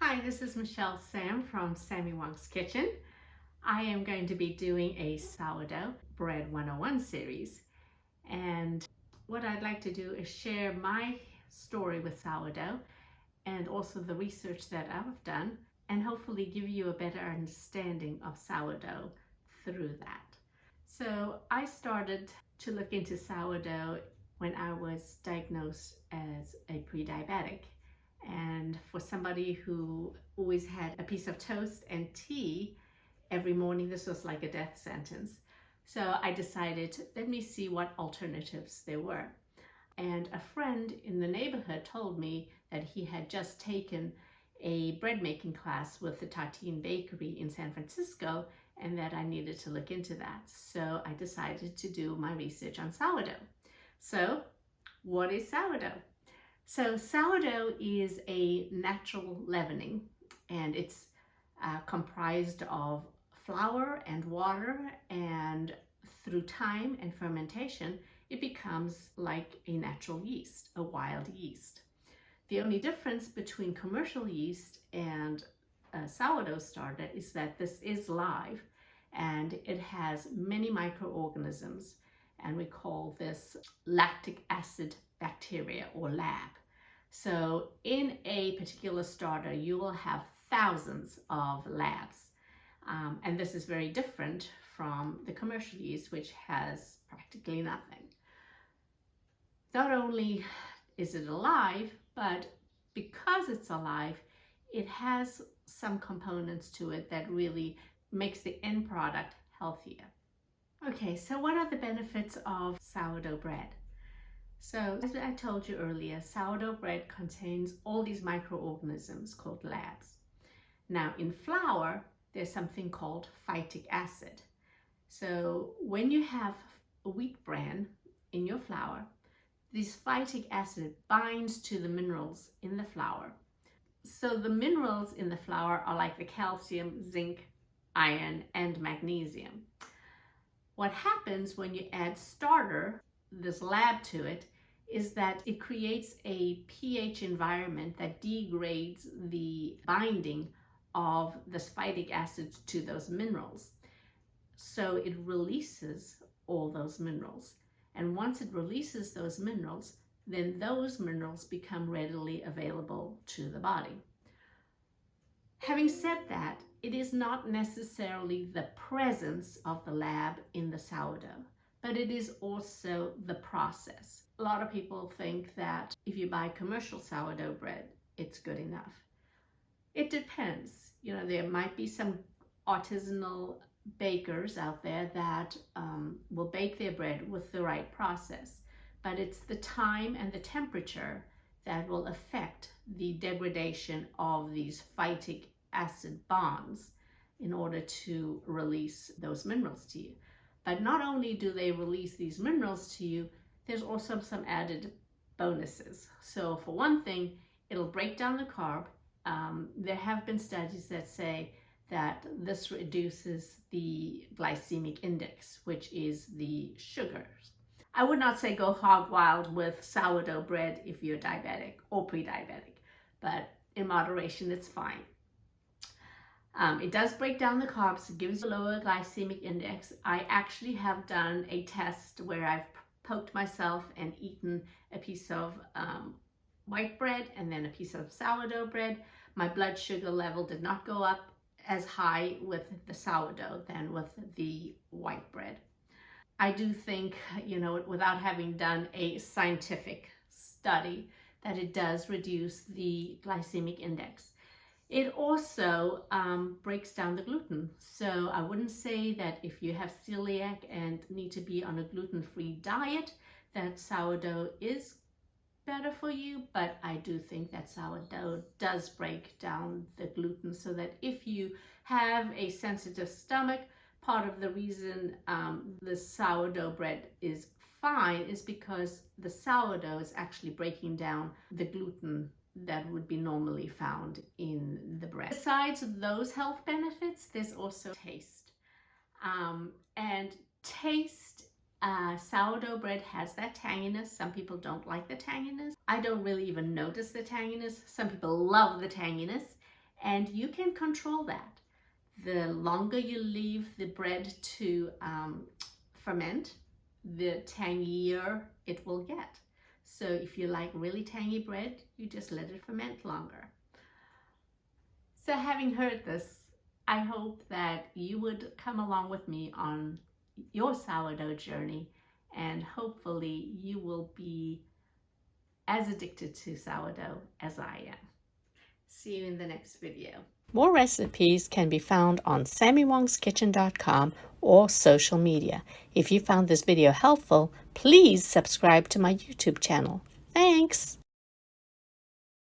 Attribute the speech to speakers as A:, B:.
A: Hi, this is Michelle Sam from Sammy Wong's Kitchen. I am going to be doing a sourdough bread 101 series, and what I'd like to do is share my story with sourdough and also the research that I've done, and hopefully give you a better understanding of sourdough through that. So I started to look into sourdough when I was diagnosed as a pre-diabetic. And for somebody who always had a piece of toast and tea every morning, this was like a death sentence. So I decided, let me see what alternatives there were. And a friend in the neighborhood told me that he had just taken a bread making class with the Tartine Bakery in San Francisco, and that I needed to look into that. So I decided to do my research on sourdough. So what is sourdough? So sourdough is a natural leavening, and it's comprised of flour and water, and through time and fermentation, it becomes like a natural yeast, a wild yeast. The only difference between commercial yeast and a sourdough starter is that this is live, and it has many microorganisms, and we call this lactic acid bacteria, or lab. So in a particular starter, you will have thousands of labs. And this is very different from the commercial yeast, which has practically nothing. Not only is it alive, but because it's alive, it has some components to it that really makes the end product healthier. Okay, so what are the benefits of sourdough bread? So, as I told you earlier, sourdough bread contains all these microorganisms called labs. Now, in flour, there's something called phytic acid. So, when you have a wheat bran in your flour, this phytic acid binds to the minerals in the flour. So, the minerals in the flour are like the calcium, zinc, iron, and magnesium. What happens when you add starter, this lab, to it, is that it creates a pH environment that degrades the binding of the phytic acid to those minerals. So it releases all those minerals. And once it releases those minerals, then those minerals become readily available to the body. Having said that, it is not necessarily the presence of the lab in the sourdough, but it is also the process. A lot of people think that if you buy commercial sourdough bread, it's good enough. It depends. You know, there might be some artisanal bakers out there that will bake their bread with the right process, but it's the time and the temperature that will affect the degradation of these phytic acid bonds in order to release those minerals to you. But not only do they release these minerals to you, there's also some added bonuses. So for one thing, it'll break down the carb. There have been studies that say that this reduces the glycemic index, which is the sugars. I would not say go hog wild with sourdough bread if you're diabetic or pre-diabetic, but in moderation, it's fine. It does break down the carbs, it gives a lower glycemic index. I actually have done a test where I've poked myself and eaten a piece of white bread and then a piece of sourdough bread. My blood sugar level did not go up as high with the sourdough than with the white bread. I do think, you know, without having done a scientific study, that it does reduce the glycemic index. It also breaks down the gluten. So I wouldn't say that if you have celiac and need to be on a gluten-free diet, that sourdough is better for you, but I do think that sourdough does break down the gluten, so that if you have a sensitive stomach, part of the reason the sourdough bread is fine is because the sourdough is actually breaking down the gluten that would be normally found in the bread. Besides those health benefits, there's also taste. And taste, sourdough bread has that tanginess. Some people don't like the tanginess. I don't really even notice the tanginess. Some people love the tanginess. and you can control that. The longer you leave the bread to ferment, the tangier it will get. So if you like really tangy bread, you just let it ferment longer. So having heard this, I hope that you would come along with me on your sourdough journey, and hopefully you will be as addicted to sourdough as I am. See you in the next video. More recipes can be found on sammywongskitchen.com or social media. If you found this video helpful, please subscribe to my YouTube channel. Thanks!